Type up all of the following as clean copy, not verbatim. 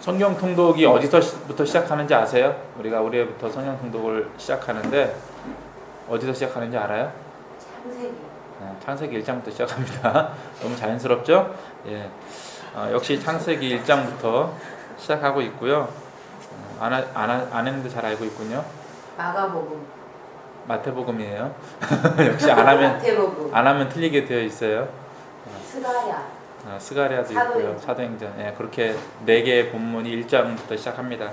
성경 통독이 어디서부터 시작하는지 아세요? 우리가 올해부터 성경 통독을 시작하는데 어디서 시작하는지 알아요? 창세기. 창세기 1장부터 시작합니다. 너무 자연스럽죠? 예. 역시 창세기 1장부터 시작하고 있고요. 안 했는데 잘 알고 있군요. 마가복음. 마태복음이에요. 역시 안 하면 틀리게 되어 있어요. 스가랴. 스가랴도 있고요. 사도행전. 예, 그렇게 4개의 본문이 1장부터 시작합니다.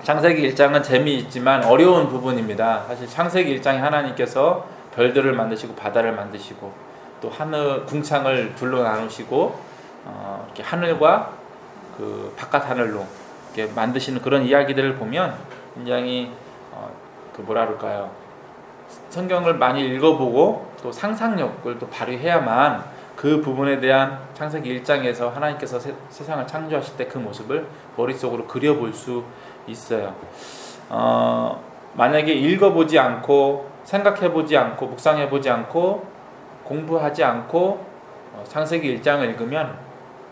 창세기 1장은 재미있지만 어려운 부분입니다. 사실 창세기 1장에 하나님께서 별들을 만드시고 바다를 만드시고 또 하늘 궁창을 둘러 나누시고 이렇게 하늘과 그 바깥 하늘로 이렇게 만드시는 그런 이야기들을 보면 굉장히 그 뭐라 그럴까요? 성경을 많이 읽어보고 또 상상력을 또 발휘해야만 그 부분에 대한 창세기 1장에서 하나님께서 세상을 창조하실 때 그 모습을 머릿속으로 그려볼 수 있어요. 만약에 읽어보지 않고 생각해보지 않고 묵상해보지 않고 공부하지 않고 창세기 1장을 읽으면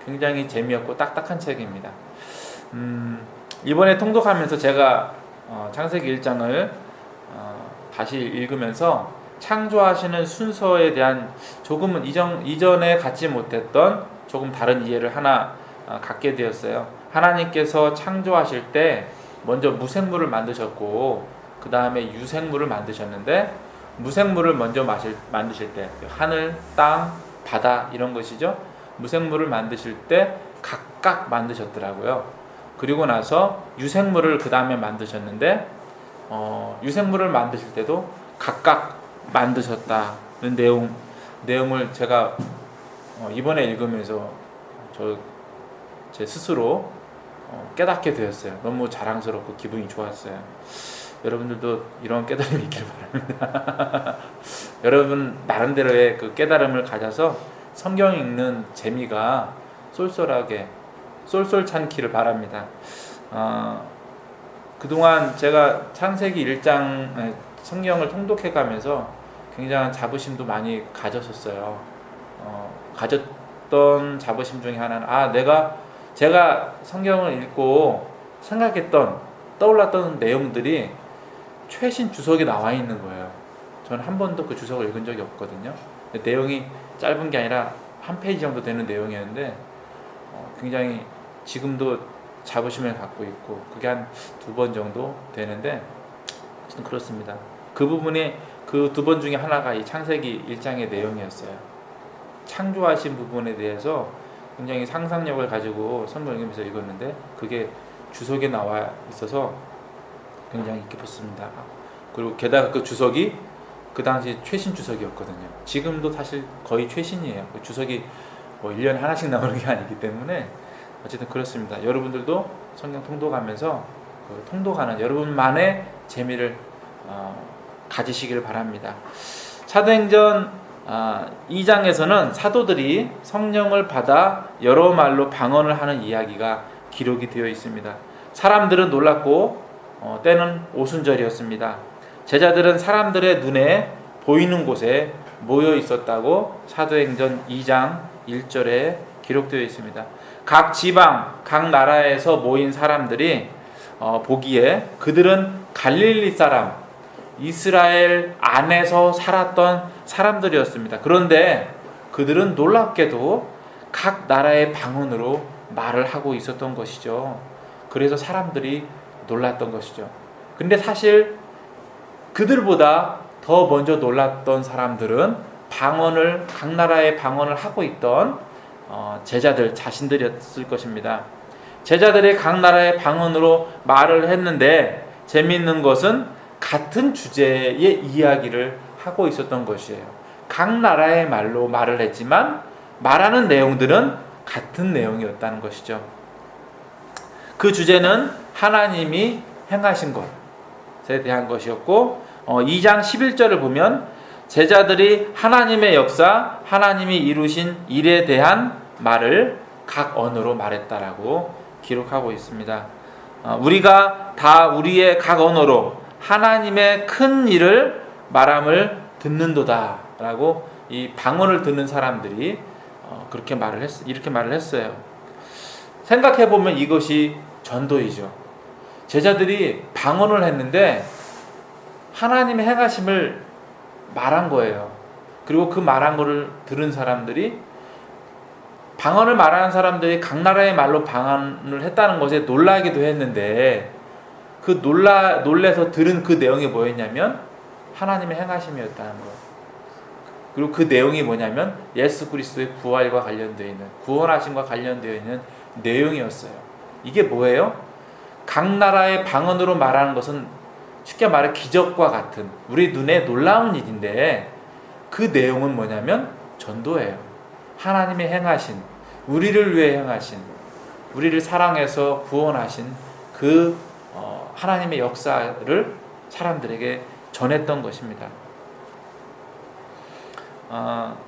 굉장히 재미없고 딱딱한 책입니다. 이번에 통독하면서 제가 창세기 1장을 다시 읽으면서 창조하시는 순서에 대한 조금은 이전에 갖지 못했던 조금 다른 이해를 하나 갖게 되었어요. 하나님께서 창조하실 때 먼저 무생물을 만드셨고 그 다음에 유생물을 만드셨는데 무생물을 먼저 만드실 때 하늘, 땅, 바다 이런 것이죠. 무생물을 만드실 때 각각 만드셨더라고요. 그리고 나서 유생물을 그 다음에 만드셨는데 유생물을 만드실 때도 각각 만드셨다는 내용을 제가 이번에 읽으면서 제 스스로 깨닫게 되었어요. 너무 자랑스럽고 기분이 좋았어요. 여러분들도 이런 깨달음이 있길 바랍니다. 여러분 나름대로의 그 깨달음을 가져서 성경 읽는 재미가 쏠쏠찬기를 바랍니다. 그동안 제가 창세기 1장 성경을 통독해 가면서 굉장한 자부심도 많이 가졌었어요. 가졌던 자부심 중에 하나는 제가 성경을 읽고 생각했던 떠올랐던 내용들이 최신 주석에 나와 있는 거예요. 저는 한 번도 그 주석을 읽은 적이 없거든요. 내용이 짧은 게 아니라 한 페이지 정도 되는 내용이었는데 굉장히 지금도 자부심을 갖고 있고 그게 한 2번 정도 되는데 그렇습니다. 그 부분이 그 2번 중에 하나가 이 창세기 1장의 내용이었어요. 창조하신 부분에 대해서 굉장히 상상력을 가지고 성경 읽으면서 읽었는데 그게 주석에 나와 있어서 굉장히 기뻤습니다. 그리고 게다가 그 주석이 그 당시 최신 주석이었거든요. 지금도 사실 거의 최신이에요. 그 주석이 뭐 1년에 하나씩 나오는 게 아니기 때문에 어쨌든 그렇습니다. 여러분들도 성경 통독하면서 그 통독하는 여러분만의 재미를 가지시길 바랍니다. 사도행전 2장에서는 사도들이 성령을 받아 여러 말로 방언을 하는 이야기가 기록이 되어 있습니다. 사람들은 놀랐고 때는 오순절이었습니다. 제자들은 사람들의 눈에 보이는 곳에 모여 있었다고 사도행전 2장 1절에 기록되어 있습니다. 각 지방, 각 나라에서 모인 사람들이 보기에 그들은 갈릴리 사람, 이스라엘 안에서 살았던 사람들이었습니다. 그런데 그들은 놀랍게도 각 나라의 방언으로 말을 하고 있었던 것이죠. 그래서 사람들이 놀랐던 것이죠. 근데 사실 그들보다 더 먼저 놀랐던 사람들은 각 나라의 방언을 하고 있던 제자들 자신들이었을 것입니다. 제자들이 각 나라의 방언으로 말을 했는데 재미있는 것은 같은 주제의 이야기를 하고 있었던 것이에요. 각 나라의 말로 말을 했지만 말하는 내용들은 같은 내용이었다는 것이죠. 그 주제는 하나님이 행하신 것에 대한 것이었고 2장 11절을 보면 제자들이 하나님의 역사, 하나님이 이루신 일에 대한 말을 각 언어로 말했다라고 기록하고 있습니다. 우리가 다 우리의 각 언어로 하나님의 큰 일을 말함을 듣는도다 라고 이 방언을 듣는 사람들이 이렇게 말을 했어요. 생각해 보면 이것이 전도이죠. 제자들이 방언을 했는데 하나님의 행하심을 말한 거예요. 그리고 그 말한 거를 들은 사람들이, 방언을 말하는 사람들이 각 나라의 말로 방언을 했다는 것에 놀라기도 했는데, 그 놀래서 들은 그 내용이 뭐였냐면 하나님의 행하심이었다는 거. 그리고 그 내용이 뭐냐면 예수 그리스도의 부활과 관련되어 있는, 구원하심과 관련되어 있는 내용이었어요. 이게 뭐예요? 각 나라의 방언으로 말하는 것은 쉽게 말해 기적과 같은, 우리 눈에 놀라운 일인데, 그 내용은 뭐냐면 전도예요. 하나님의 행하신, 우리를 위해 행하신, 우리를 사랑해서 구원하신 그 하나님의 역사를 사람들에게 전했던 것입니다.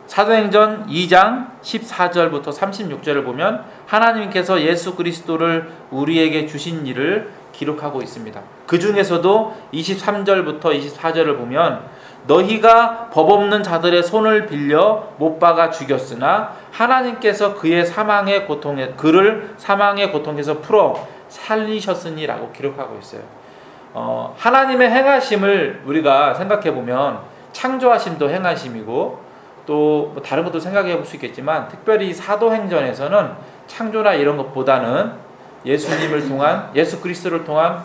사도행전 2장 14절부터 36절을 보면 하나님께서 예수 그리스도를 우리에게 주신 일을 기록하고 있습니다. 그 중에서도 23절부터 24절을 보면 너희가 법 없는 자들의 손을 빌려 못 박아 죽였으나 하나님께서 그를 사망의 고통에서 풀어 살리셨으니라고 기록하고 있어요. 하나님의 행하심을 우리가 생각해 보면 창조하심도 행하심이고, 또 다른 것도 생각해 볼 수 있겠지만, 특별히 사도행전에서는 창조나 이런 것보다는 예수님을 통한, 예수 그리스도를 통한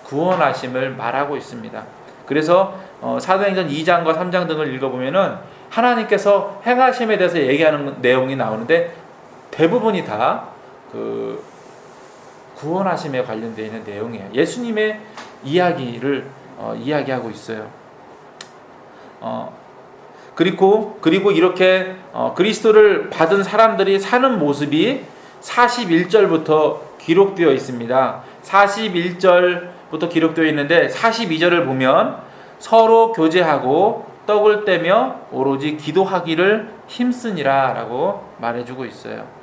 구원하심을 말하고 있습니다. 그래서 사도행전 2장과 3장 등을 읽어보면은 하나님께서 행하심에 대해서 얘기하는 내용이 나오는데 대부분이 다 그 구원하심에 관련되어 있는 내용이에요. 예수님의 이야기를 이야기하고 있어요. 그리고 이렇게 그리스도를 받은 사람들이 사는 모습이 41절부터 기록되어 있습니다. 41절부터 기록되어 있는데 42절을 보면 서로 교제하고 떡을 떼며 오로지 기도하기를 힘쓰니라 라고 말해주고 있어요.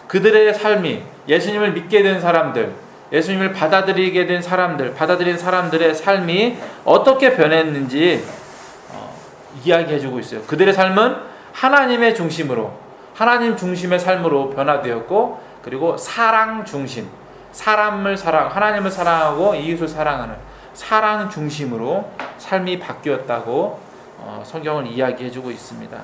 그들의 삶이, 예수님을 믿게 된 사람들, 예수님을 받아들인 사람들의 삶이 어떻게 변했는지 이야기해주고 있어요. 그들의 삶은 하나님의 중심으로, 하나님 중심의 삶으로 변화되었고, 그리고 사랑 중심, 하나님을 사랑하고 이웃을 사랑하는 사랑 중심으로 삶이 바뀌었다고 성경은 이야기해주고 있습니다.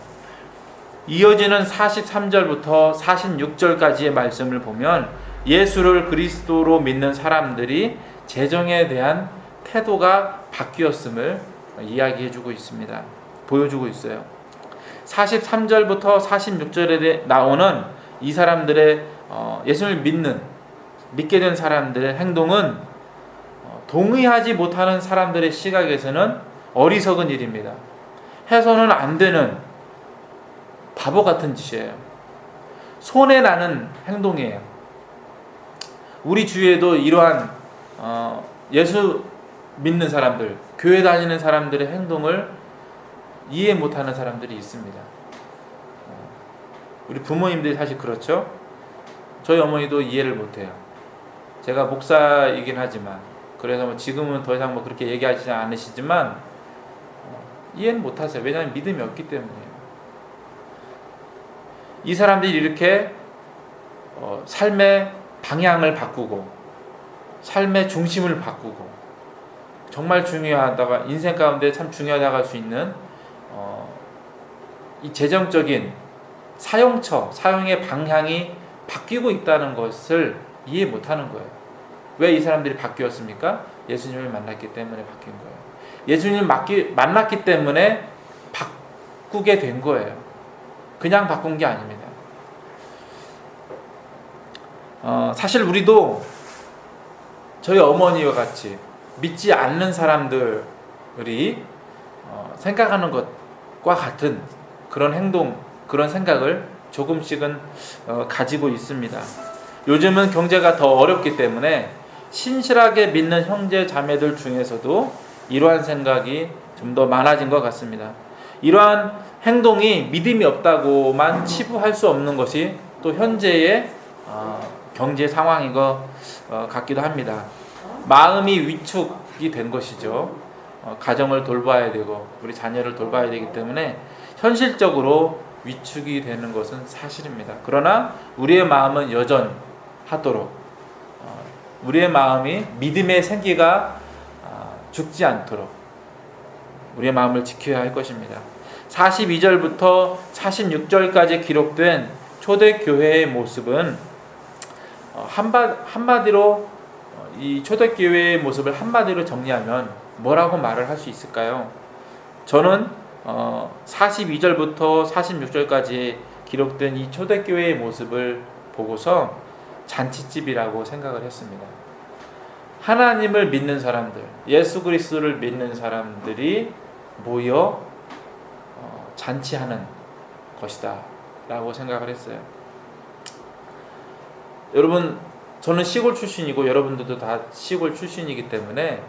이어지는 43절부터 46절까지의 말씀을 보면 예수를 그리스도로 믿는 사람들이 재정에 대한 태도가 바뀌었음을 이야기해주고 있습니다. 보여주고 있어요. 43절부터 46절에 나오는 이 사람들의 예수를 믿게 된 사람들의 행동은 동의하지 못하는 사람들의 시각에서는 어리석은 일입니다. 해서는 안 되는 바보 같은 짓이에요. 손해나는 행동이에요. 우리 주위에도 이러한 예수 믿는 사람들, 교회 다니는 사람들의 행동을 이해 못하는 사람들이 있습니다. 우리 부모님들이 사실 그렇죠. 저희 어머니도 이해를 못해요. 제가 목사이긴 하지만, 그래서 지금은 더 이상 그렇게 얘기하지 않으시지만 이해는 못하세요. 왜냐하면 믿음이 없기 때문이에요. 이 사람들이 이렇게 삶의 방향을 바꾸고 삶의 중심을 바꾸고 정말 중요하다가, 인생 가운데 참 중요하다고 할 수 있는 이 재정적인 사용의 방향이 바뀌고 있다는 것을 이해 못하는 거예요. 왜 이 사람들이 바뀌었습니까? 예수님을 만났기 때문에 바뀐 거예요. 예수님을 만났기 때문에 바꾸게 된 거예요. 그냥 바꾼 게 아닙니다. 사실 우리도 저희 어머니와 같이 믿지 않는 사람들이 생각하는 것과 같은 그런 행동, 그런 생각을 조금씩은 가지고 있습니다. 요즘은 경제가 더 어렵기 때문에 신실하게 믿는 형제 자매들 중에서도 이러한 생각이 좀 더 많아진 것 같습니다. 이러한 행동이 믿음이 없다고만 치부할 수 없는 것이 또 현재의 경제 상황인 것 같기도 합니다. 마음이 위축이 된 것이죠. 가정을 돌봐야 되고 우리 자녀를 돌봐야 되기 때문에 현실적으로 위축이 되는 것은 사실입니다. 그러나 우리의 마음은 여전하도록 우리의 마음이 믿음의 생기가 죽지 않도록 우리의 마음을 지켜야 할 것입니다. 42절부터 46절까지 기록된 초대교회의 모습은 한마디로 이 초대교회의 모습을 한마디로 정리하면 뭐라고 말을 할 수 있을까요? 저는 42절부터 46절까지 기록된 이 초대교회의 모습을 보고서 잔치집이라고 생각을 했습니다. 하나님을 믿는 사람들, 예수 그리스도를 믿는 사람들이 모여 잔치하는 것이다 라고 생각을 했어요. 여러분, 저는 시골 출신이고 여러분들도 다 시골 출신이기 때문에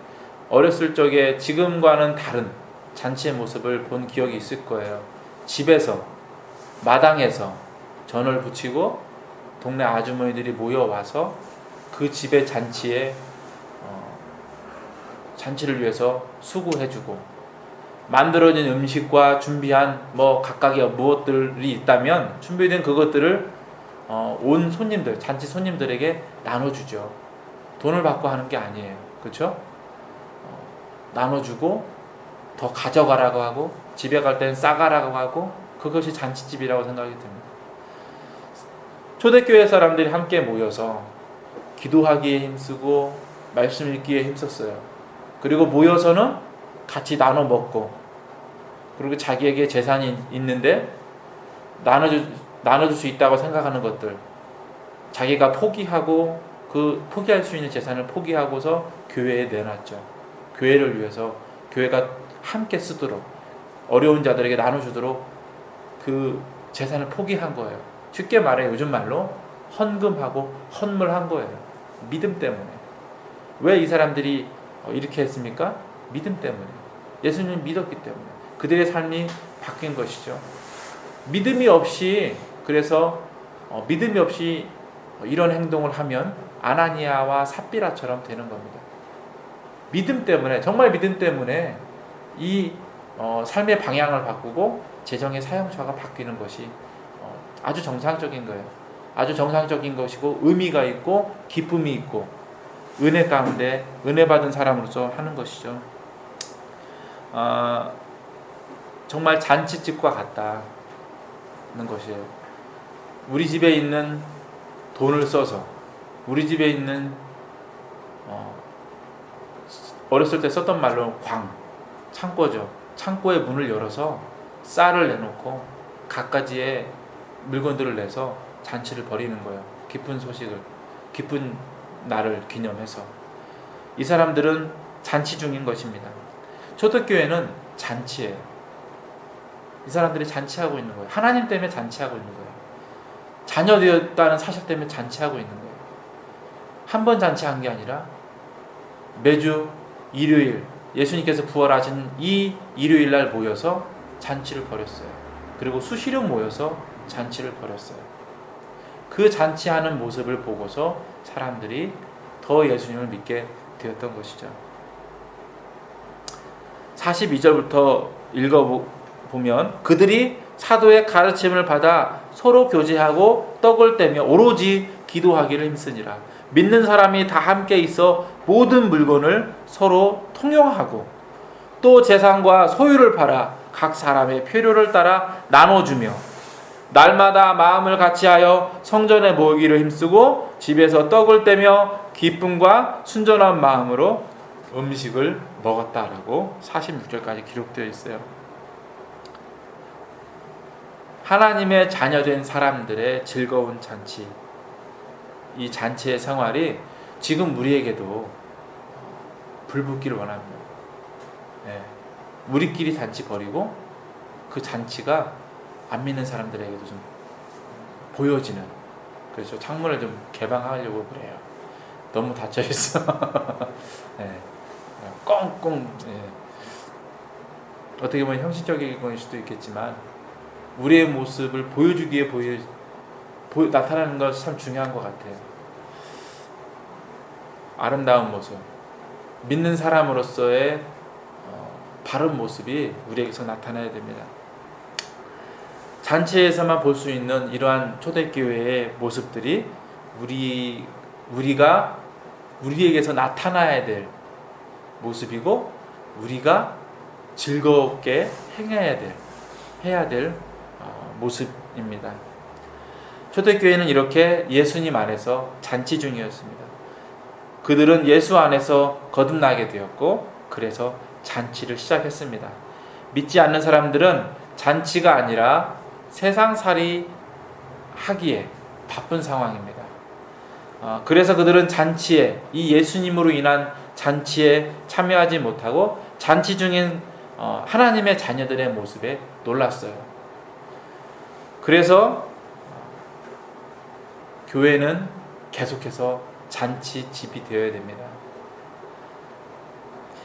어렸을 적에 지금과는 다른 잔치의 모습을 본 기억이 있을 거예요. 집에서, 마당에서 전을 부치고 동네 아주머니들이 모여와서 그 집의 잔치를 위해서 수고해주고, 만들어진 음식과 준비한 각각의 무엇들이 있다면 준비된 그것들을 온 손님들, 잔치 손님들에게 나눠주죠. 돈을 받고 하는 게 아니에요. 그렇죠? 나눠주고 더 가져가라고 하고 집에 갈 때는 싸가라고 하고, 그것이 잔치집이라고 생각이 듭니다. 초대교회 사람들이 함께 모여서 기도하기에 힘쓰고 말씀 읽기에 힘썼어요. 그리고 모여서는 같이 나눠 먹고, 그리고 자기에게 재산이 있는데 나눠줄 수 있다고 생각하는 것들, 자기가 포기하고 그 포기할 수 있는 재산을 포기하고서 교회에 내놨죠. 교회를 위해서, 교회가 함께 쓰도록, 어려운 자들에게 나눠주도록 그 재산을 포기한 거예요. 쉽게 말해 요즘 말로 헌금하고 헌물한 거예요. 믿음 때문에. 왜 이 사람들이 이렇게 했습니까? 믿음 때문에. 예수님을 믿었기 때문에. 그들의 삶이 바뀐 것이죠. 믿음이 없이, 그래서 믿음이 없이 이런 행동을 하면 아나니아와 삽비라처럼 되는 겁니다. 믿음 때문에, 정말 믿음 때문에 이 삶의 방향을 바꾸고 재정의 사용처가 바뀌는 것이 아주 정상적인 거예요. 아주 정상적인 것이고 의미가 있고 기쁨이 있고 은혜 가운데 은혜 받은 사람으로서 하는 것이죠. 정말 잔치집과 같다는 것이에요. 우리 집에 있는 돈을 써서, 우리 집에 있는 어렸을 때 썼던 말로 창고죠. 창고의 문을 열어서 쌀을 내놓고 갖가지의 물건들을 내서 잔치를 벌이는 거예요. 기쁜 소식을, 기쁜 날을 기념해서. 이 사람들은 잔치 중인 것입니다. 초대교회는 잔치예요. 이 사람들이 잔치하고 있는 거예요. 하나님 때문에 잔치하고 있는 거예요. 자녀 되었다는 사실 때문에 잔치하고 있는 거예요. 한 번 잔치한 게 아니라 매주 일요일, 예수님께서 부활하신 이 일요일 날 모여서 잔치를 벌였어요. 그리고 수시령 모여서 잔치를 벌였어요. 그 잔치하는 모습을 보고서 사람들이 더 예수님을 믿게 되었던 것이죠. 42절부터 읽어보면 그들이 사도의 가르침을 받아 서로 교제하고 떡을 떼며 오로지 기도하기를 힘쓰니라. 믿는 사람이 다 함께 있어 모든 물건을 서로 통용하고 또 재산과 소유를 팔아 각 사람의 필요를 따라 나눠주며 날마다 마음을 같이하여 성전에 모이기를 힘쓰고 집에서 떡을 떼며 기쁨과 순전한 마음으로 음식을 먹었다라고 46절까지 기록되어 있어요. 하나님의 자녀된 사람들의 즐거운 잔치, 이 잔치의 생활이 지금 우리에게도 불붙기를 원합니다. 네. 우리끼리 잔치 벌이고 그 잔치가 안 믿는 사람들에게도 좀 보여지는, 그래서 창문을 좀 개방하려고 그래요. 너무 닫혀 있어. 네. 꽁꽁. 네. 어떻게 보면 형식적인 걸 수도 있겠지만 우리의 모습을 보여주기에 나타나는 것이 참 중요한 것 같아요. 아름다운 모습, 믿는 사람으로서의 바른 모습이 우리에게서 나타나야 됩니다. 잔치에서만 볼 수 있는 이러한 초대교회의 모습들이 우리가 우리에게서 나타나야 될 모습이고, 우리가 즐겁게 해야 될 모습입니다. 초대교회는 이렇게 예수님 안에서 잔치 중이었습니다. 그들은 예수 안에서 거듭나게 되었고, 그래서 잔치를 시작했습니다. 믿지 않는 사람들은 잔치가 아니라 세상살이 하기에 바쁜 상황입니다. 그래서 그들은 잔치에, 이 예수님으로 인한 잔치에 참여하지 못하고 잔치 중인 하나님의 자녀들의 모습에 놀랐어요. 그래서 교회는 계속해서 잔치집이 되어야 됩니다.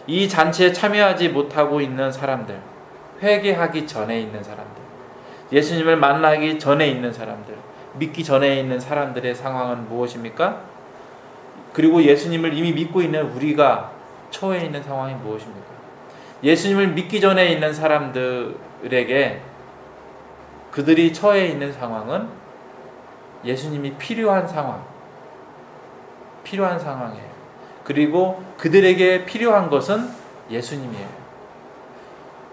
이 잔치에 참여하지 못하고 있는 사람들, 회개하기 전에 있는 사람들, 예수님을 만나기 전에 있는 사람들, 믿기 전에 있는 사람들의 상황은 무엇입니까? 그리고 예수님을 이미 믿고 있는 우리가 처해 있는 상황이 무엇입니까? 예수님을 믿기 전에 있는 사람들에게 그들이 처해 있는 상황은 예수님이 필요한 상황이에요. 그리고 그들에게 필요한 것은 예수님이에요.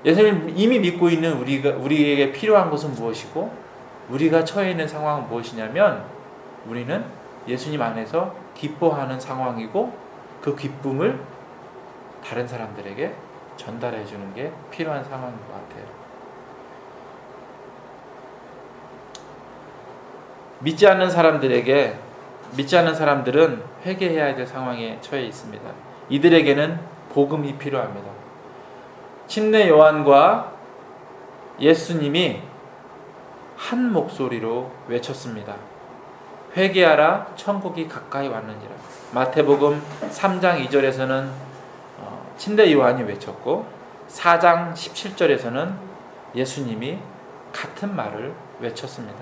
예수님을 이미 믿고 있는 우리에게 필요한 것은 무엇이고, 우리가 처해 있는 상황은 무엇이냐면, 우리는 예수님 안에서 기뻐하는 상황이고, 그 기쁨을 다른 사람들에게 전달해 주는 게 필요한 상황인 것 같아요. 믿지 않는 사람들은 회개해야 될 상황에 처해 있습니다. 이들에게는 복음이 필요합니다. 침례 요한과 예수님이 한 목소리로 외쳤습니다. 회개하라, 천국이 가까이 왔느니라. 마태복음 3장 2절에서는 침례 요한이 외쳤고, 4장 17절에서는 예수님이 같은 말을 외쳤습니다.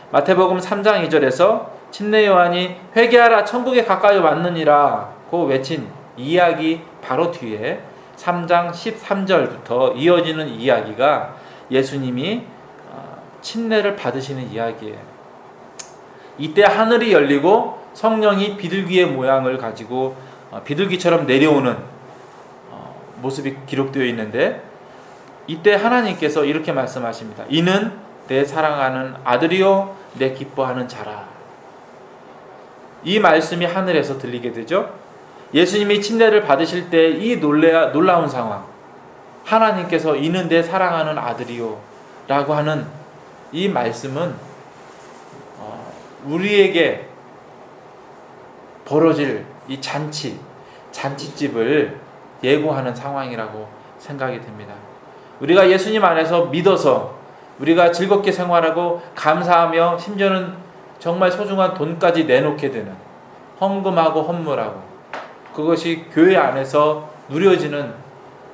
마태복음 3장 2절에서 침례 요한이 회개하라, 천국에 가까이 왔느니라고 외친 이야기 바로 뒤에 3장 13절부터 이어지는 이야기가 예수님이 침례를 받으시는 이야기예요. 이때 하늘이 열리고 성령이 비둘기의 모양을 가지고 비둘기처럼 내려오는 모습이 기록되어 있는데, 이때 하나님께서 이렇게 말씀하십니다. 이는 내 사랑하는 아들이요 내 기뻐하는 자라. 이 말씀이 하늘에서 들리게 되죠. 예수님이 침례를 받으실 때 이 놀라운 상황, 하나님께서 이는 내 사랑하는 아들이요 라고 하는 이 말씀은 우리에게 벌어질 이 잔치집을 예고하는 상황이라고 생각이 됩니다. 우리가 예수님 안에서 믿어서 우리가 즐겁게 생활하고 감사하며 심지어는 정말 소중한 돈까지 내놓게 되는, 헌금하고 헌물하고, 그것이 교회 안에서 누려지는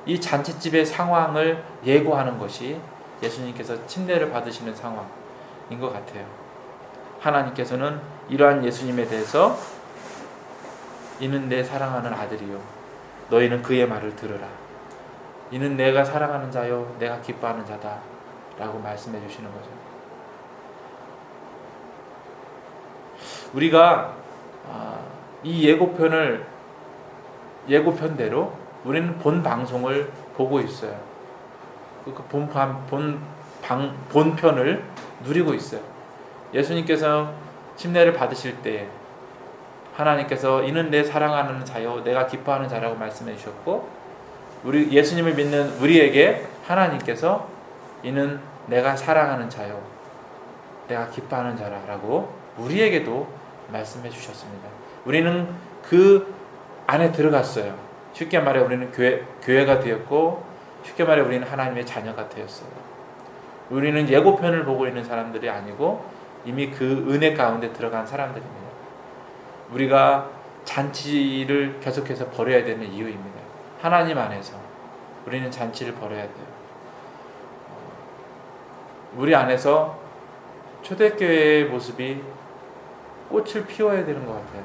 이 잔치집의 상황을 예고하는 것이 예수님께서 침례를 받으시는 상황인 것 같아요. 하나님께서는 이러한 예수님에 대해서 이는 내 사랑하는 아들이요 너희는 그의 말을 들으라. 이는 내가 사랑하는 자요 내가 기뻐하는 자다 라고 말씀해 주시는 거죠. 우리가 이 예고편대로 우리는 본 방송을 보고 있어요. 본편을 누리고 있어요. 예수님께서 침례를 받으실 때 하나님께서 이는 내 사랑하는 자요 내가 기뻐하는 자라고 말씀해 주셨고, 우리 예수님을 믿는 우리에게 하나님께서 이는 내가 사랑하는 자요 내가 기뻐하는 자라고 우리에게도 말씀해 주셨습니다. 우리는 그 안에 들어갔어요. 쉽게 말해 우리는 교회가 되었고, 쉽게 말해 우리는 하나님의 자녀가 되었어요. 우리는 예고편을 보고 있는 사람들이 아니고 이미 그 은혜 가운데 들어간 사람들입니다. 우리가 잔치를 계속해서 벌여야 되는 이유입니다. 하나님 안에서 우리는 잔치를 벌여야 돼요. 우리 안에서 초대교회의 모습이 꽃을 피워야 되는 것 같아요.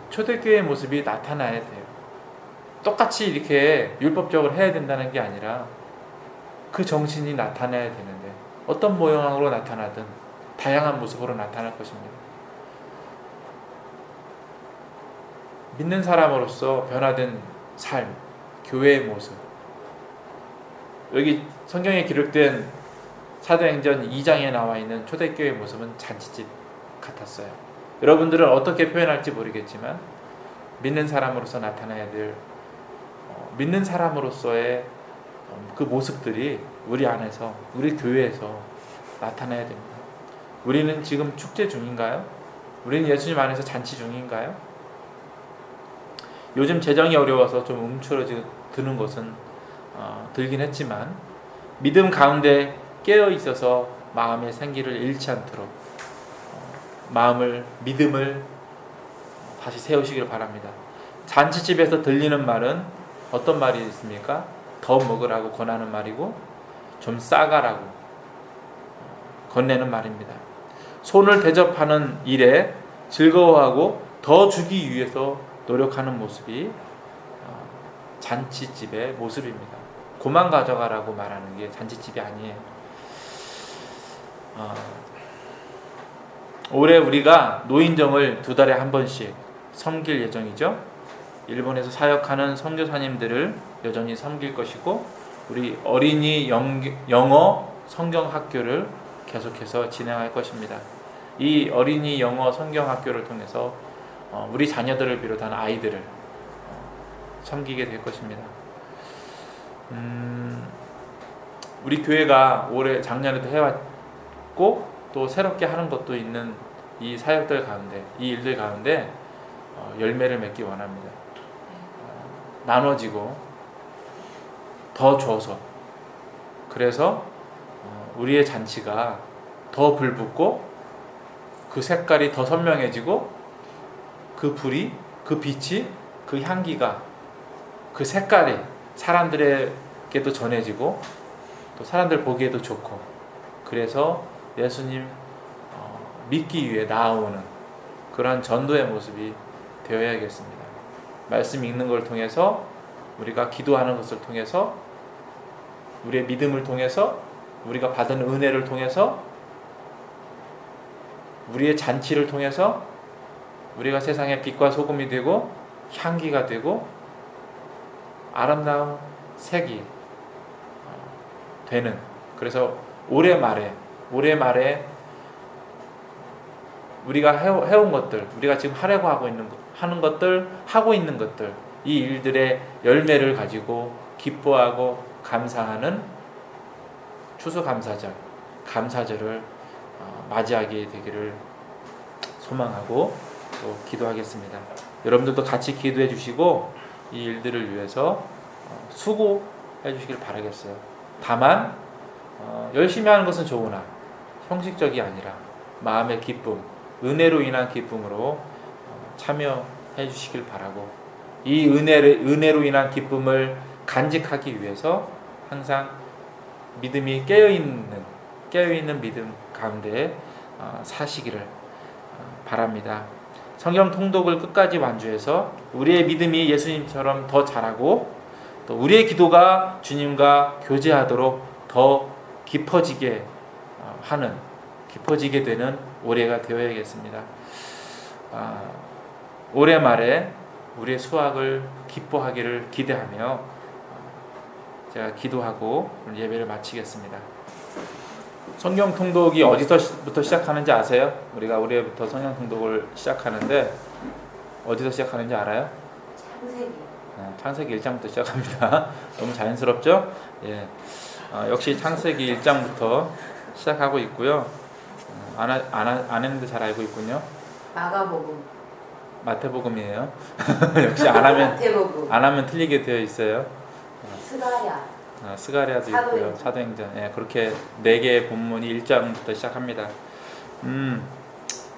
초대교회의 모습이 나타나야 돼요. 똑같이 이렇게 율법적으로 해야 된다는 게 아니라 그 정신이 나타나야 되는데, 어떤 모양으로 나타나든 다양한 모습으로 나타날 것입니다. 믿는 사람으로서 변화된 삶, 교회의 모습. 여기 성경에 기록된 사도행전 2장에 나와 있는 초대교회의 모습은 잔치집 같았어요. 여러분들은 어떻게 표현할지 모르겠지만 믿는 사람으로서 나타나야 될 믿는 사람으로서의 그 모습들이 우리 안에서, 우리 교회에서 나타나야 됩니다. 우리는 지금 축제 중인가요? 우리는 예수님 안에서 잔치 중인가요? 요즘 재정이 어려워서 좀 움츠러드는 것은 들긴 했지만 믿음 가운데 깨어 있어서 마음의 생기를 잃지 않도록 믿음을 다시 세우시길 바랍니다. 잔치집에서 들리는 말은 어떤 말이 있습니까? 더 먹으라고 권하는 말이고 좀 싸가라고 건네는 말입니다. 손을 대접하는 일에 즐거워하고 더 주기 위해서 노력하는 모습이 잔치집의 모습입니다. 그만 가져가라고 말하는 게 잔치집이 아니에요. 올해 우리가 노인정을 2달에 한 번씩 섬길 예정이죠. 일본에서 사역하는 선교사님들을 여전히 섬길 것이고 우리 어린이 영어 성경학교를 계속해서 진행할 것입니다. 이 어린이 영어 성경학교를 통해서 우리 자녀들을 비롯한 아이들을 섬기게 될 것입니다. 우리 교회가 올해 작년에도 해왔고 또 새롭게 하는 것도 있는 이 사역들 가운데, 이 일들 가운데 열매를 맺기 원합니다. 나눠지고 더 줘서, 그래서 우리의 잔치가 더 불붙고 그 색깔이 더 선명해지고 그 불이, 그 빛이, 그 향기가, 그 색깔이 사람들에게도 전해지고 또 사람들 보기에도 좋고, 그래서 예수님 믿기 위해 나아오는 그러한 전도의 모습이 되어야겠습니다. 말씀 읽는 걸 통해서, 우리가 기도하는 것을 통해서, 우리의 믿음을 통해서, 우리가 받은 은혜를 통해서, 우리의 잔치를 통해서 우리가 세상의 빛과 소금이 되고 향기가 되고 아름다운 색이 되는, 그래서 올해 말에 우리가 해온 것들, 우리가 지금 하려고 하고 있는 것들, 이 일들의 열매를 가지고 기뻐하고 감사하는 추수감사절, 감사절을 맞이하게 되기를 소망하고 또 기도하겠습니다. 여러분들도 같이 기도해 주시고 이 일들을 위해서 수고해 주시길 바라겠어요. 다만 열심히 하는 것은 좋으나 형식적이 아니라 마음의 기쁨, 은혜로 인한 기쁨으로 참여해 주시길 바라고, 이 은혜로 인한 기쁨을 간직하기 위해서 항상 믿음이 깨어있는 믿음 가운데 사시기를 바랍니다. 성경 통독을 끝까지 완주해서 우리의 믿음이 예수님처럼 더 자라고 또 우리의 기도가 주님과 교제하도록 더 깊어지게 되는 올해가 되어야겠습니다. 올해 말에 우리의 수확을 기뻐하기를 기대하며 제가 기도하고 오늘 예배를 마치겠습니다. 성경 통독이 어디서부터 시작하는지 아세요? 우리가 올해부터 성경 통독을 시작하는데 어디서 시작하는지 알아요? 창세기 1장부터 시작합니다. 너무 자연스럽죠? 예. 역시 창세기 1장부터 시작하고 있고요. 안 했는데 잘 알고 있군요. 마태복음이에요. 역시 안 하면 틀리게 되어 있어요. 스가랴도 있고요. 사도행전. 예, 그렇게 4개의 본문이 1장부터 시작합니다.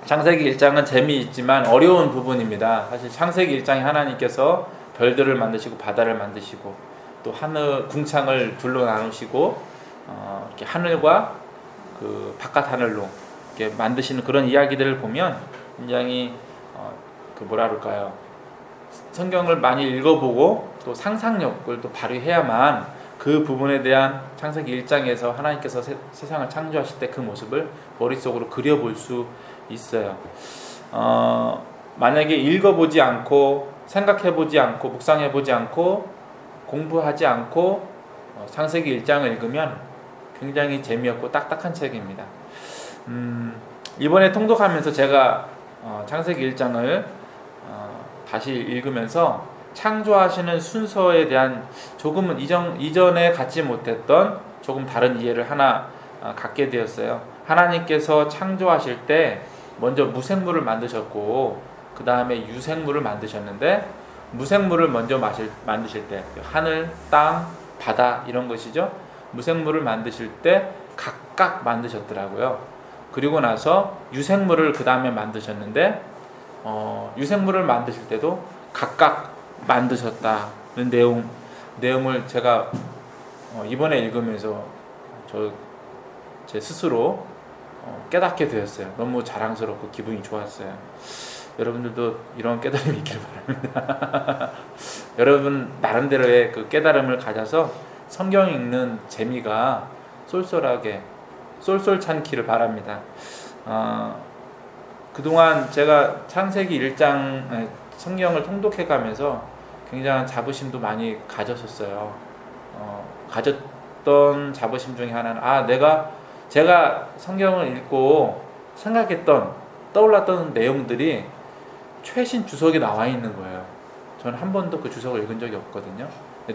창세기 1장은 재미있지만 어려운 부분입니다. 사실 창세기 1장에 하나님께서 별들을 만드시고 바다를 만드시고 또 하늘 궁창을 둘로 나누시고 이렇게 하늘과 그 바깥 하늘로 이렇게 만드시는 그런 이야기들을 보면 굉장히 성경을 많이 읽어보고 또 상상력을 또 발휘해야만 그 그 부분에 대한 창세기 1장에서 하나님께서 세상을 창조하실 때 그 모습을 머릿속으로 그려볼 수 있어요. 만약에 읽어보지 않고 생각해보지 않고 묵상해보지 않고 공부하지 않고 창세기 1장을 읽으면 굉장히 재미없고 딱딱한 책입니다. 이번에 통독하면서 제가 창세기 1장을 다시 읽으면서 창조하시는 순서에 대한 조금은 이전에 갖지 못했던 조금 다른 이해를 하나 갖게 되었어요. 하나님께서 창조하실 때 먼저 무생물을 만드셨고 그 다음에 유생물을 만드셨는데 무생물을 먼저 만드실 때 하늘, 땅, 바다 이런 것이죠. 무생물을 만드실 때 각각 만드셨더라고요. 그리고 나서 유생물을 그 다음에 만드셨는데 유생물을 만드실 때도 각각 만드셨다는 내용을 제가 이번에 읽으면서 제 스스로 깨닫게 되었어요. 너무 자랑스럽고 기분이 좋았어요. 여러분들도 이런 깨달음이 있길 바랍니다. 여러분 나름대로의 그 깨달음을 가져서 성경 읽는 재미가 쏠쏠하게 쏠쏠찬기를 바랍니다. 그동안 제가 창세기 1장 성경을 통독해 가면서 굉장한 자부심도 많이 가졌었어요. 가졌던 자부심 중에 하나는 제가 성경을 읽고 생각했던 떠올랐던 내용들이 최신 주석에 나와 있는 거예요. 저는 한 번도 그 주석을 읽은 적이 없거든요.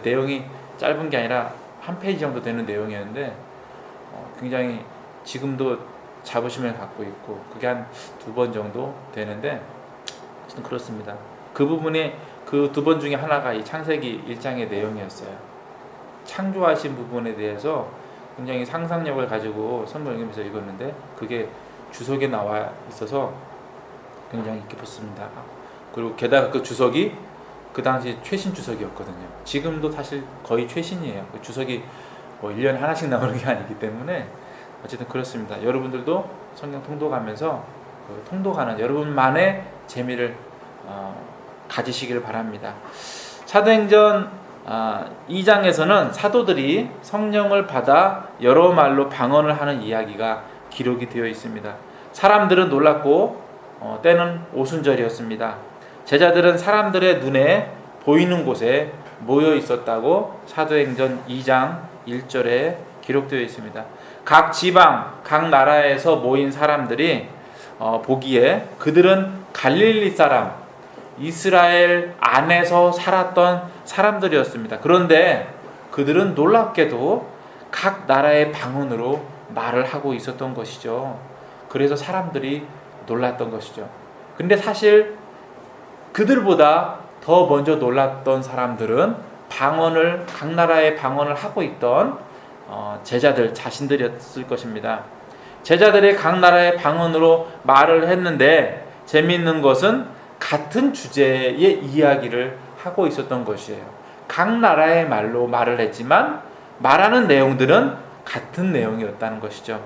내용이 짧은 게 아니라 한 페이지 정도 되는 내용이었는데 굉장히 지금도 자부심을 갖고 있고 그게 한 2번 정도 되는데 어쨌든 그렇습니다. 그 부분이 그 2번 중에 하나가 이 창세기 1장의 내용이었어요. 창조하신 부분에 대해서 굉장히 상상력을 가지고 성경 읽으면서 읽었는데 그게 주석에 나와 있어서 굉장히 기뻤습니다. 그리고 게다가 그 주석이 그 당시 최신 주석이었거든요. 지금도 사실 거의 최신이에요. 그 주석이 1년에 하나씩 나오는 게 아니기 때문에 어쨌든 그렇습니다. 여러분들도 성경 통독하면서 그 통독하는 여러분만의 재미를 가지시기를 바랍니다. 사도행전 2장에서는 사도들이 성령을 받아 여러 말로 방언을 하는 이야기가 기록이 되어 있습니다. 사람들은 놀랐고 때는 오순절이었습니다. 제자들은 사람들의 눈에 보이는 곳에 모여 있었다고 사도행전 2장 1절에 기록되어 있습니다. 각 지방, 각 나라에서 모인 사람들이 보기에 그들은 갈릴리 사람, 이스라엘 안에서 살았던 사람들이었습니다. 그런데 그들은 놀랍게도 각 나라의 방언으로 말을 하고 있었던 것이죠. 그래서 사람들이 놀랐던 것이죠. 근데 사실 그들보다 더 먼저 놀랐던 사람들은 각 나라의 방언을 하고 있던 제자들 자신들이었을 것입니다. 제자들이 각 나라의 방언으로 말을 했는데 재미있는 것은 같은 주제의 이야기를 하고 있었던 것이에요. 각 나라의 말로 말을 했지만 말하는 내용들은 같은 내용이었다는 것이죠.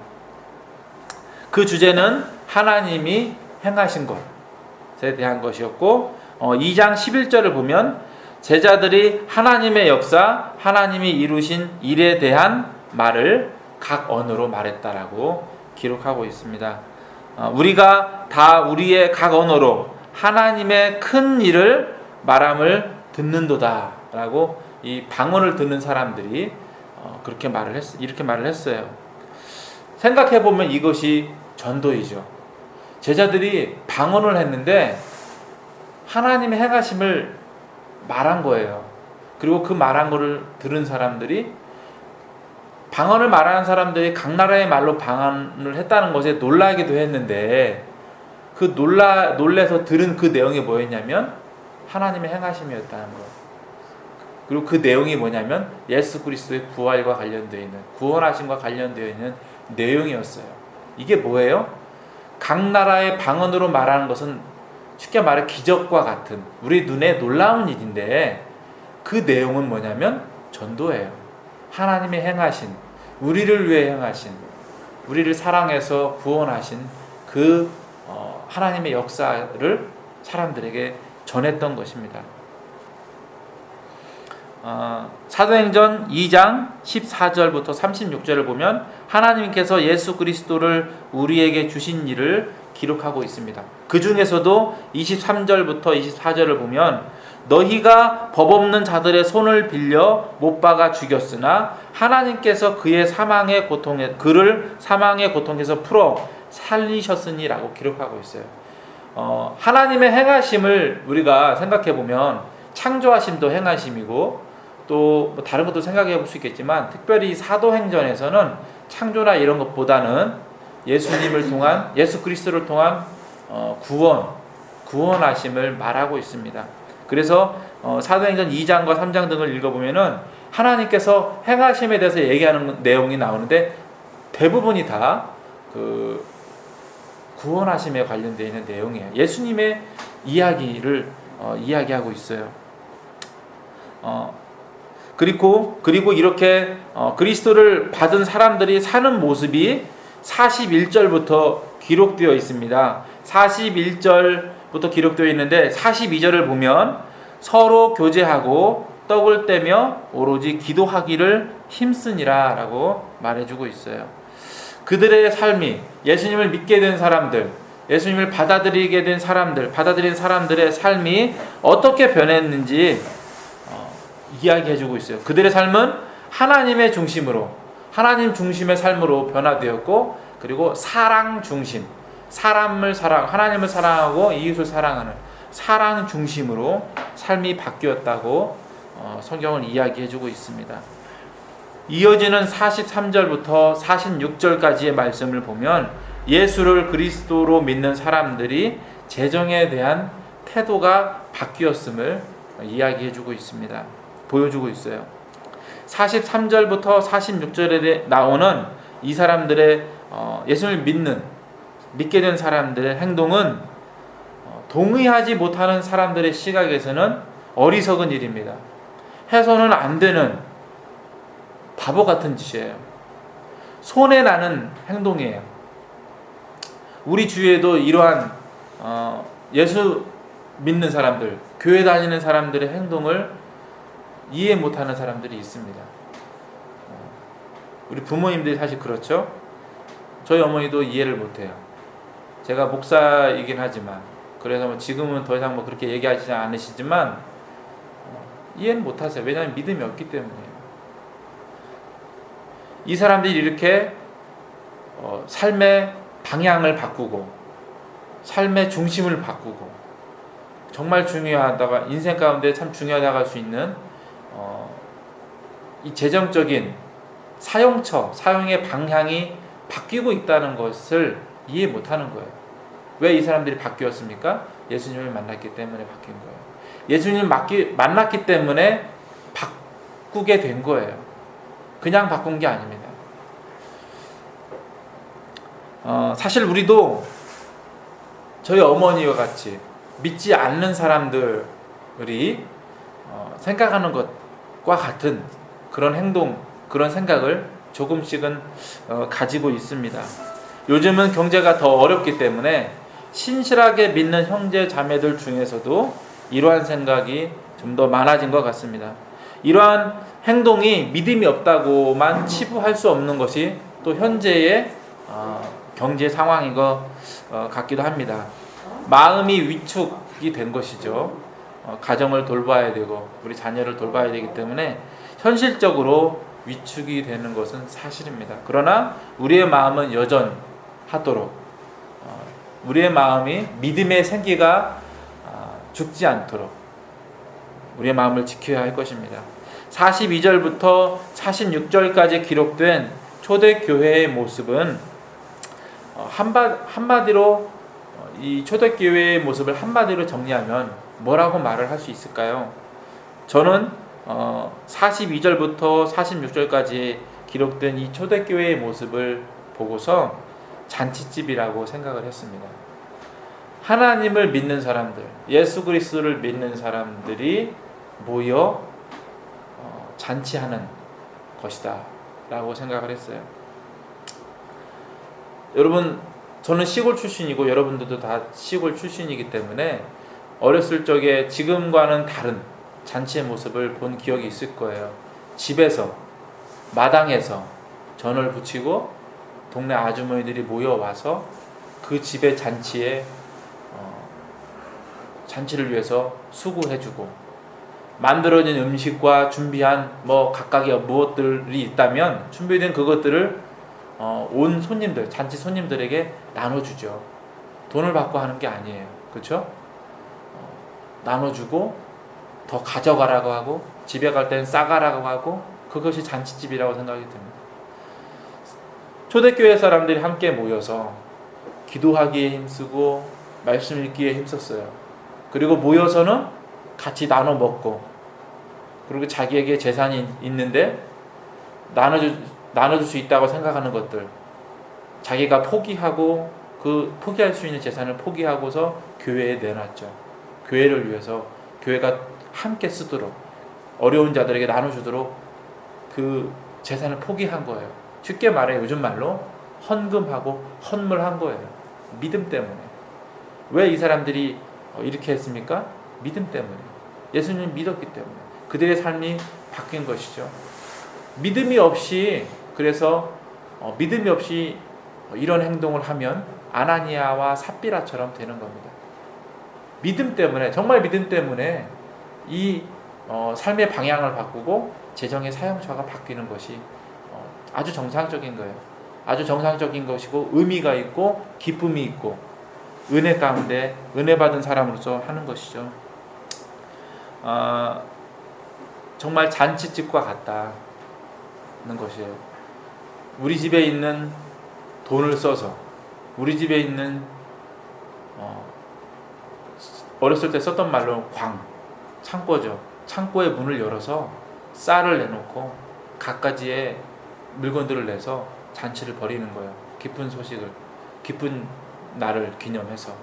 그 주제는 하나님이 행하신 것에 대한 것이었고 2장 11절을 보면 제자들이 하나님의 역사, 하나님이 이루신 일에 대한 말을 각 언어로 말했다라고 기록하고 있습니다. 우리가 다 우리의 각 언어로 하나님의 큰 일을 말함을 듣는도다 라고 이 방언을 듣는 사람들이 이렇게 말을 했어요. 생각해보면 이것이 전도이죠. 제자들이 방언을 했는데 하나님의 행하심을 말한 거예요. 그리고 그 말한 거를 들은 사람들이 방언을 말하는 사람들이 각 나라의 말로 방언을 했다는 것에 놀라기도 했는데 그 놀래서 들은 그 내용이 뭐였냐면 하나님의 행하심이었다는 것. 그리고 그 내용이 뭐냐면 예수 그리스도의 부활과 관련되어 있는 구원하심과 관련되어 있는 내용이었어요. 이게 뭐예요? 각 나라의 방언으로 말하는 것은 쉽게 말해 기적과 같은 우리 눈에 놀라운 일인데 그 내용은 뭐냐면 전도예요. 하나님의 행하신 우리를 위해 행하신 우리를 사랑해서 구원하신 그 하나님의 역사를 사람들에게 전했던 것입니다. 사도행전 2장 14절부터 36절을 보면 하나님께서 예수 그리스도를 우리에게 주신 일을 기록하고 있습니다. 그 중에서도 23절부터 24절을 보면 너희가 법 없는 자들의 손을 빌려 못 박아 죽였으나 하나님께서 그를 사망의 고통에서 풀어 살리셨으니라고 기록하고 있어요. 하나님의 행하심을 우리가 생각해 보면 창조하심도 행하심이고 또 다른 것도 생각해 볼 수 있겠지만 특별히 사도행전에서는 창조나 이런 것보다는 예수님을 통한 예수 그리스도를 통한 구원하심을 말하고 있습니다. 그래서 사도행전 2장과 3장 등을 읽어보면은 하나님께서 행하심에 대해서 얘기하는 내용이 나오는데 대부분이 다 그 구원하심에 관련되어 있는 내용이에요. 예수님의 이야기를 이야기하고 있어요. 그리고 이렇게 그리스도를 받은 사람들이 사는 모습이 41절부터 기록되어 있습니다. 41절부터 기록되어 있는데 42절을 보면 서로 교제하고 떡을 떼며 오로지 기도하기를 힘쓰니라 라고 말해주고 있어요. 그들의 삶이 예수님을 믿게 된 사람들, 예수님을 받아들인 사람들의 삶이 어떻게 변했는지 이야기해주고 있어요. 그들의 삶은 하나님의 중심으로, 하나님 중심의 삶으로 변화되었고, 그리고 사랑 중심, 하나님을 사랑하고 이웃을 사랑하는 사랑 중심으로 삶이 바뀌었다고 성경을 이야기해주고 있습니다. 이어지는 43절부터 46절까지의 말씀을 보면 예수를 그리스도로 믿는 사람들이 재정에 대한 태도가 바뀌었음을 이야기해주고 있습니다. 보여주고 있어요. 43절부터 46절에 나오는 이 사람들의 예수를 믿게 된 사람들의 행동은 동의하지 못하는 사람들의 시각에서는 어리석은 일입니다. 해서는 안 되는 바보 같은 짓이에요. 손해나는 행동이에요. 우리 주위에도 이러한 예수 믿는 사람들, 교회 다니는 사람들의 행동을 이해 못하는 사람들이 있습니다. 우리 부모님들이 사실 그렇죠. 저희 어머니도 이해를 못해요. 제가 목사이긴 하지만, 그래서 지금은 더 이상 그렇게 얘기하지 않으시지만 이해는 못하세요. 왜냐하면 믿음이 없기 때문이에요. 이 사람들이 이렇게 삶의 방향을 바꾸고 삶의 중심을 바꾸고 정말 중요하다가 인생 가운데 참 중요하다고 할 수 있는 이 재정적인 사용의 방향이 바뀌고 있다는 것을 이해 못하는 거예요. 왜 이 사람들이 바뀌었습니까? 예수님을 만났기 때문에 바뀐 거예요. 예수님을 만났기 때문에 바꾸게 된 거예요. 그냥 바꾼 게 아닙니다. 사실 우리도 저희 어머니와 같이 믿지 않는 사람들이 생각하는 것과 같은 그런 행동, 그런 생각을 조금씩은 가지고 있습니다. 요즘은 경제가 더 어렵기 때문에 신실하게 믿는 형제 자매들 중에서도 이러한 생각이 좀 더 많아진 것 같습니다. 이러한 행동이 믿음이 없다고만 치부할 수 없는 것이 또 현재의 경제 상황인 것 같기도 합니다. 마음이 위축이 된 것이죠. 가정을 돌봐야 되고 우리 자녀를 돌봐야 되기 때문에 현실적으로 위축이 되는 것은 사실입니다. 그러나 우리의 마음은 여전하도록 우리의 마음이 믿음의 생기가 죽지 않도록 우리의 마음을 지켜야 할 것입니다. 42절부터 46절까지 기록된 초대교회의 모습은 한마디로 이 초대교회의 모습을 한마디로 정리하면 뭐라고 말을 할 수 있을까요? 저는 42절부터 46절까지 기록된 이 초대교회의 모습을 보고서 잔치집이라고 생각을 했습니다. 하나님을 믿는 사람들, 예수 그리스도를 믿는 사람들이 모여 잔치하는 것이다 라고 생각을 했어요. 여러분, 저는 시골 출신이고 여러분들도 다 시골 출신이기 때문에 어렸을 적에 지금과는 다른 잔치의 모습을 본 기억이 있을 거예요. 집에서, 마당에서 전을 부치고 동네 아주머니들이 모여와서 그 집의 잔치를 위해서 수고해주고, 만들어진 음식과 준비한 각각의 무엇들이 있다면 준비된 그것들을 온 손님들, 잔치 손님들에게 나눠주죠. 돈을 받고 하는 게 아니에요. 그렇죠? 나눠주고 더 가져가라고 하고, 집에 갈 때는 싸가라고 하고, 그것이 잔치집이라고 생각이 듭니다. 초대교회 사람들이 함께 모여서 기도하기에 힘쓰고 말씀 읽기에 힘썼어요. 그리고 모여서는 같이 나눠 먹고, 그리고 자기에게 재산이 있는데 나눠줄 수 있다고 생각하는 것들, 자기가 포기하고 그 포기할 수 있는 재산을 포기하고서 교회에 내놨죠. 교회를 위해서, 교회가 함께 쓰도록, 어려운 자들에게 나눠주도록 그 재산을 포기한 거예요. 쉽게 말해 요즘 말로 헌금하고 헌물한 거예요. 믿음 때문에. 왜 이 사람들이 이렇게 했습니까? 믿음 때문에. 예수님 믿었기 때문에. 그들의 삶이 바뀐 것이죠. 믿음이 없이, 그래서 믿음이 없이 이런 행동을 하면 아나니아와 삽비라처럼 되는 겁니다. 믿음 때문에, 정말 믿음 때문에 이 삶의 방향을 바꾸고 재정의 사용처가 바뀌는 것이 아주 정상적인 거예요. 아주 정상적인 것이고 의미가 있고 기쁨이 있고 은혜 가운데 은혜 받은 사람으로서 하는 것이죠. 정말 잔치집과 같다는 것이에요. 우리 집에 있는 돈을 써서, 우리 집에 있는 어렸을 때 썼던 말로 창고죠. 창고의 문을 열어서 쌀을 내놓고 갖가지의 물건들을 내서 잔치를 벌이는 거예요. 기쁜 소식을, 기쁜 날을 기념해서.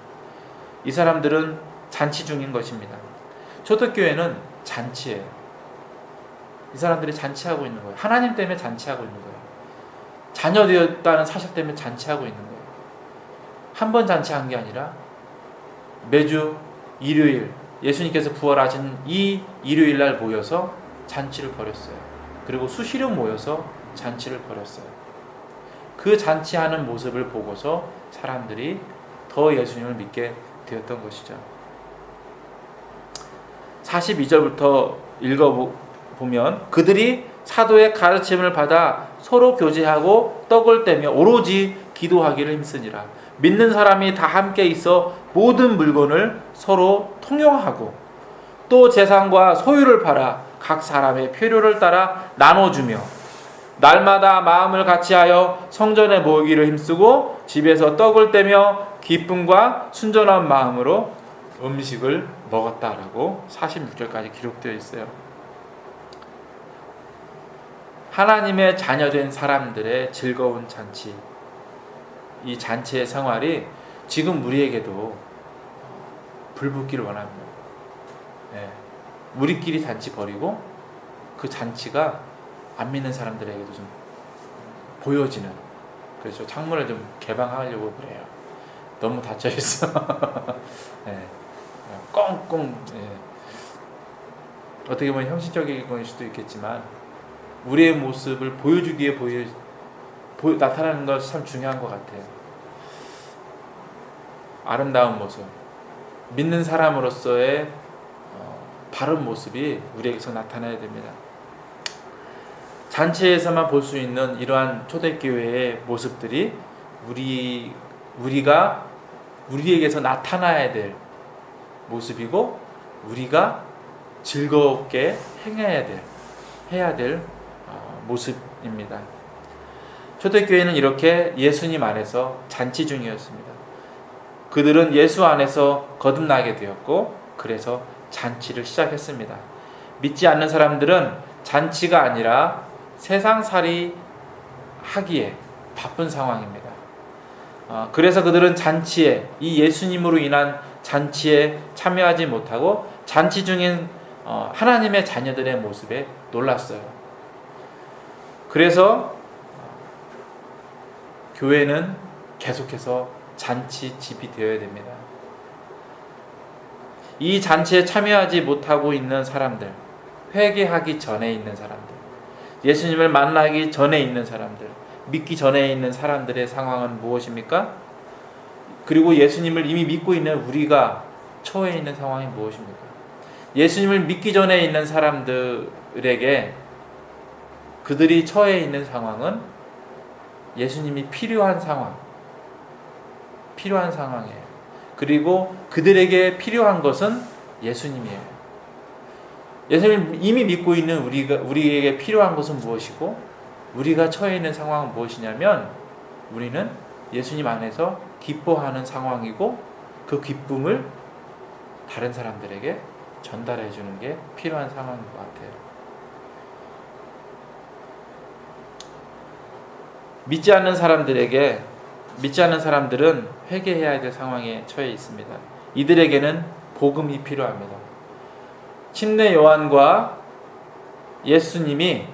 이 사람들은 잔치 중인 것입니다. 초대교회는 잔치예요. 이 사람들이 잔치하고 있는 거예요. 하나님 때문에 잔치하고 있는 거예요. 자녀 되었다는 사실 때문에 잔치하고 있는 거예요. 한 번 잔치한 게 아니라 매주 일요일, 예수님께서 부활하신 이 일요일 날 모여서 잔치를 벌였어요. 그리고 수시로 모여서 잔치를 벌였어요. 그 잔치하는 모습을 보고서 사람들이 더 예수님을 믿게 되었던 것이죠. 42절부터 읽어보면, 그들이 사도의 가르침을 받아 서로 교제하고 떡을 떼며 오로지 기도하기를 힘쓰니라. 믿는 사람이 다 함께 있어 모든 물건을 서로 통용하고 또 재산과 소유를 팔아 각 사람의 필요를 따라 나눠주며 날마다 마음을 같이하여 성전에 모이기를 힘쓰고 집에서 떡을 떼며 기쁨과 순전한 마음으로 음식을 먹었다라고 46절까지 기록되어 있어요. 하나님의 자녀된 사람들의 즐거운 잔치, 이 잔치의 생활이 지금 우리에게도 불붙기를 원합니다. 네. 우리끼리 잔치 벌이고 그 잔치가 안 믿는 사람들에게도 좀 보여지는, 그래서 창문을 좀 개방하려고 그래요. 너무 닫혀 있어. 네. 꽁꽁. 네. 어떻게 보면 형식적인 걸 수도 있겠지만 우리의 모습을 보여주기에 나타나는 것이 참 중요한 것 같아요. 아름다운 모습, 믿는 사람으로서의 바른 모습이 우리에게서 나타나야 됩니다. 잔치에서만 볼 수 있는 이러한 초대교회의 모습들이 우리에게서 나타나야 될 모습이고, 우리가 즐겁게 해야 될 모습입니다. 초대교회는 이렇게 예수님 안에서 잔치 중이었습니다. 그들은 예수 안에서 거듭나게 되었고, 그래서 잔치를 시작했습니다. 믿지 않는 사람들은 잔치가 아니라 세상살이 하기에 바쁜 상황입니다. 그래서 그들은 잔치에, 이 예수님으로 인한 잔치에 참여하지 못하고 잔치 중인 하나님의 자녀들의 모습에 놀랐어요. 그래서 교회는 계속해서 잔치 집이 되어야 됩니다. 이 잔치에 참여하지 못하고 있는 사람들, 회개하기 전에 있는 사람들, 예수님을 만나기 전에 있는 사람들, 믿기 전에 있는 사람들의 상황은 무엇입니까? 그리고 예수님을 이미 믿고 있는 우리가 처해 있는 상황이 무엇입니까? 예수님을 믿기 전에 있는 사람들에게 그들이 처해 있는 상황은 예수님이 필요한 상황이에요. 그리고 그들에게 필요한 것은 예수님이에요. 예수님을 이미 믿고 있는 우리에게 필요한 것은 무엇이고 우리가 처해 있는 상황은 무엇이냐면 우리는 예수님 안에서 기뻐하는 상황이고 그 기쁨을 다른 사람들에게 전달해 주는 게 필요한 상황인 것 같아요. 믿지 않는 사람들은 회개해야 될 상황에 처해 있습니다. 이들에게는 복음이 필요합니다. 침례 요한과 예수님이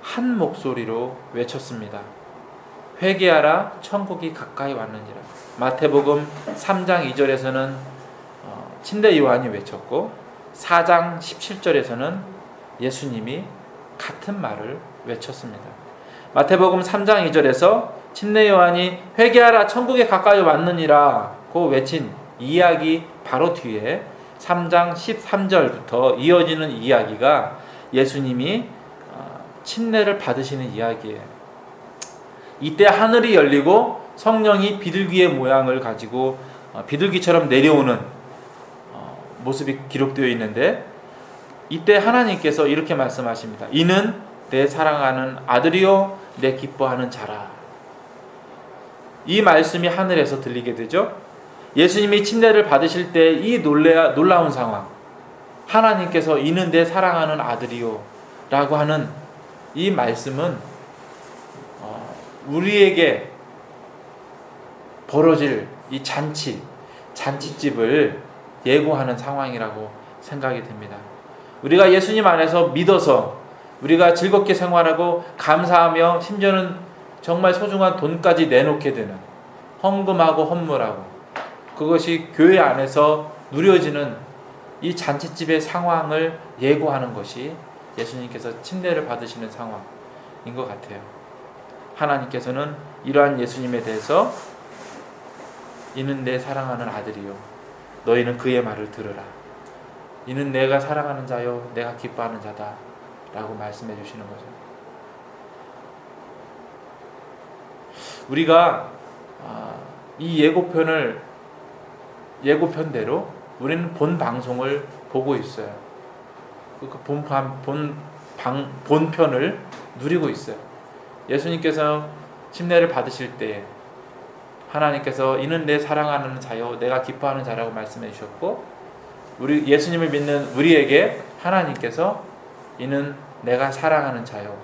한 목소리로 외쳤습니다. 회개하라, 천국이 가까이 왔느니라. 마태복음 3장 2절에서는 침례 요한이 외쳤고 4장 17절에서는 예수님이 같은 말을 외쳤습니다. 마태복음 3장 2절에서 침례 요한이 회개하라, 천국에 가까이 왔느니라고 외친 이야기 바로 뒤에 3장 13절부터 이어지는 이야기가 예수님이 침례를 받으시는 이야기예요. 이때 하늘이 열리고 성령이 비둘기의 모양을 가지고 비둘기처럼 내려오는 모습이 기록되어 있는데 이때 하나님께서 이렇게 말씀하십니다. 이는 내 사랑하는 아들이요 내 기뻐하는 자라. 이 말씀이 하늘에서 들리게 되죠. 예수님이 침례를 받으실 때 이 놀라운 상황, 하나님께서 이는 내 사랑하는 아들이요 라고 하는 이 말씀은 우리에게 벌어질 이 잔치집을 예고하는 상황이라고 생각이 됩니다. 우리가 예수님 안에서 믿어서 우리가 즐겁게 생활하고 감사하며 심지어는 정말 소중한 돈까지 내놓게 되는, 헌금하고 헌물하고 그것이 교회 안에서 누려지는 이 잔치집의 상황을 예고하는 것이 예수님께서 침례를 받으시는 상황인 것 같아요. 하나님께서는 이러한 예수님에 대해서 이는 내 사랑하는 아들이요 너희는 그의 말을 들으라. 이는 내가 사랑하는 자요 내가 기뻐하는 자다 라고 말씀해 주시는 거죠. 우리가 이 예고편대로 우리는 본 방송을 보고 있어요. 본편을 누리고 있어요. 예수님께서 침례를 받으실 때 하나님께서 이는 내 사랑하는 자요 내가 기뻐하는 자라고 말씀해 주셨고 우리 예수님을 믿는 우리에게 하나님께서 이는 내가 사랑하는 자요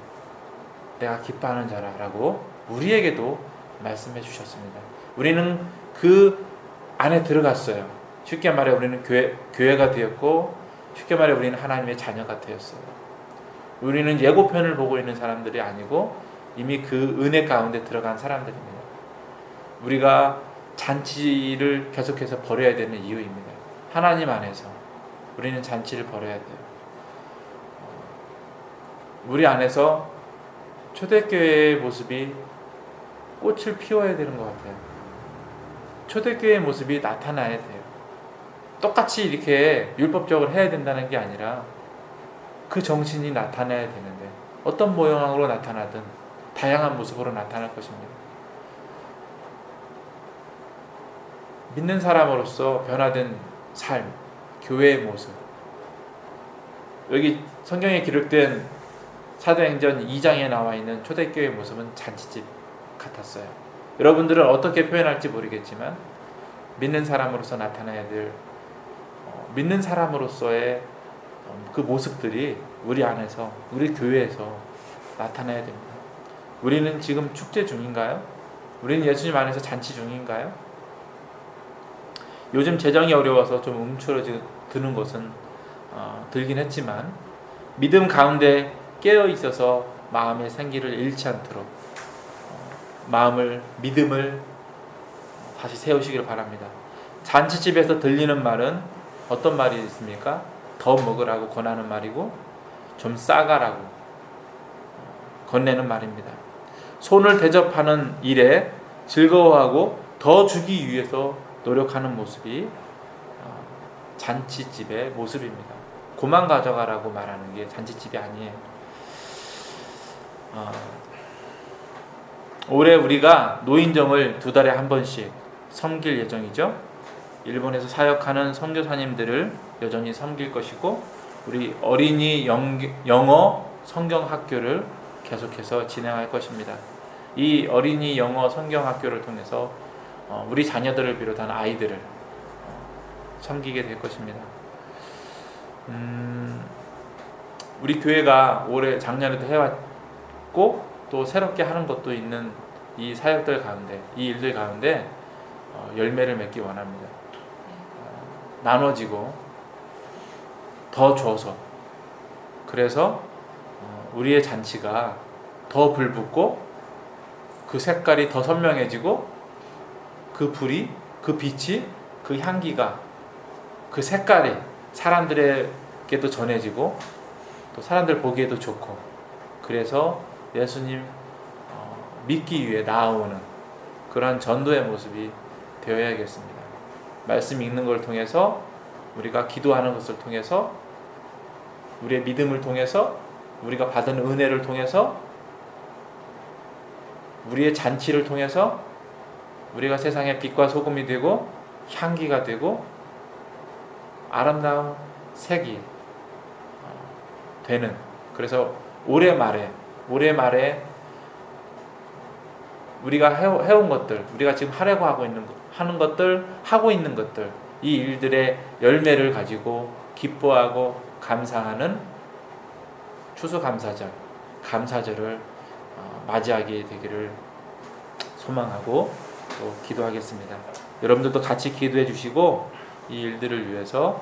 내가 기뻐하는 자라고 우리에게도 말씀해 주셨습니다. 우리는 그 안에 들어갔어요. 쉽게 말해 우리는 교회가 되었고 쉽게 말해 우리는 하나님의 자녀가 되었어요. 우리는 예고편을 보고 있는 사람들이 아니고 이미 그 은혜 가운데 들어간 사람들입니다. 우리가 잔치를 계속해서 벌여야 되는 이유입니다. 하나님 안에서 우리는 잔치를 벌여야 돼요. 우리 안에서 초대교회의 모습이 꽃을 피워야 되는 것 같아요. 초대교회의 모습이 나타나야 돼요. 똑같이 이렇게 율법적으로 해야 된다는 게 아니라 그 정신이 나타나야 되는데 어떤 모양으로 나타나든 다양한 모습으로 나타날 것입니다. 믿는 사람으로서 변화된 삶, 교회의 모습. 여기 성경에 기록된 사도행전 2장에 나와 있는 초대교회의 모습은 잔치집 같았어요. 여러분들은 어떻게 표현할지 모르겠지만 믿는 사람으로서 나타나야 될 믿는 사람으로서의 그 모습들이 우리 안에서, 우리 교회에서 나타나야 됩니다. 우리는 지금 축제 중인가요? 우리는 예수님 안에서 잔치 중인가요? 요즘 재정이 어려워서 좀 움츠러드는 것은 들긴 했지만 믿음 가운데 깨어 있어서 마음의 생기를 잃지 않도록 믿음을 다시 세우시길 바랍니다. 잔치집에서 들리는 말은 어떤 말이 있습니까? 더 먹으라고 권하는 말이고 좀 싸가라고 건네는 말입니다. 손을 대접하는 일에 즐거워하고 더 주기 위해서 노력하는 모습이 잔치집의 모습입니다. 고만 가져가라고 말하는 게 잔치집이 아니에요. 올해 우리가 노인정을 2달에 한 번씩 섬길 예정이죠. 일본에서 사역하는 선교사님들을 여전히 섬길 것이고 우리 어린이 영어 성경학교를 계속해서 진행할 것입니다. 이 어린이 영어 성경학교를 통해서 우리 자녀들을 비롯한 아이들을 섬기게 될 것입니다. 우리 교회가 올해 작년에도 해왔고 또 새롭게 하는 것도 있는 이 사역들 가운데 이 일들 가운데 열매를 맺기 원합니다. 나눠지고 더 줘서 그래서 우리의 잔치가 더 불붙고 그 색깔이 더 선명해지고 그 불이 그 빛이 그 향기가 그 색깔이 사람들에게도 전해지고 또 사람들 보기에도 좋고 그래서 예수님 믿기 위해 나아오는 그런 전도의 모습이 되어야겠습니다. 말씀 읽는 걸 통해서 우리가 기도하는 것을 통해서 우리의 믿음을 통해서 우리가 받은 은혜를 통해서 우리의 잔치를 통해서 우리가 세상의 빛과 소금이 되고 향기가 되고 아름다운 색이 되는 그래서 올해 말에 우리가 해온 것들 우리가 지금 하려고 하고 있는 것들 이 일들의 열매를 가지고 기뻐하고 감사하는 추수감사절 감사절을 맞이하게 되기를 소망하고 또 기도하겠습니다. 여러분들도 같이 기도해 주시고 이 일들을 위해서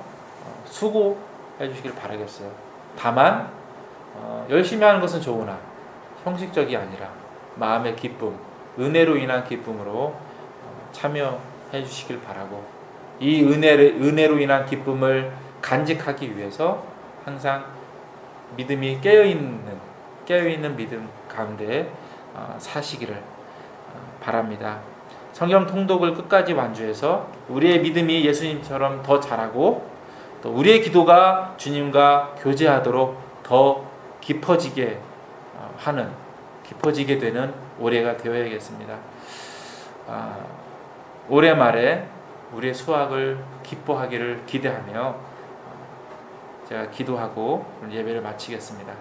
수고해 주시길 바라겠어요. 다만 열심히 하는 것은 좋으나 형식적이 아니라 마음의 기쁨, 은혜로 인한 기쁨으로 참여해 주시길 바라고 이 은혜로 인한 기쁨을 간직하기 위해서 항상 믿음이 깨어있는 믿음 가운데 사시기를 바랍니다. 성경 통독을 끝까지 완주해서 우리의 믿음이 예수님처럼 더 자라고 또 우리의 기도가 주님과 교제하도록 더 깊어지게 되는 올해가 되어야겠습니다. 올해 말에 우리의 수확을 기뻐하기를 기대하며 제가 기도하고 예배를 마치겠습니다.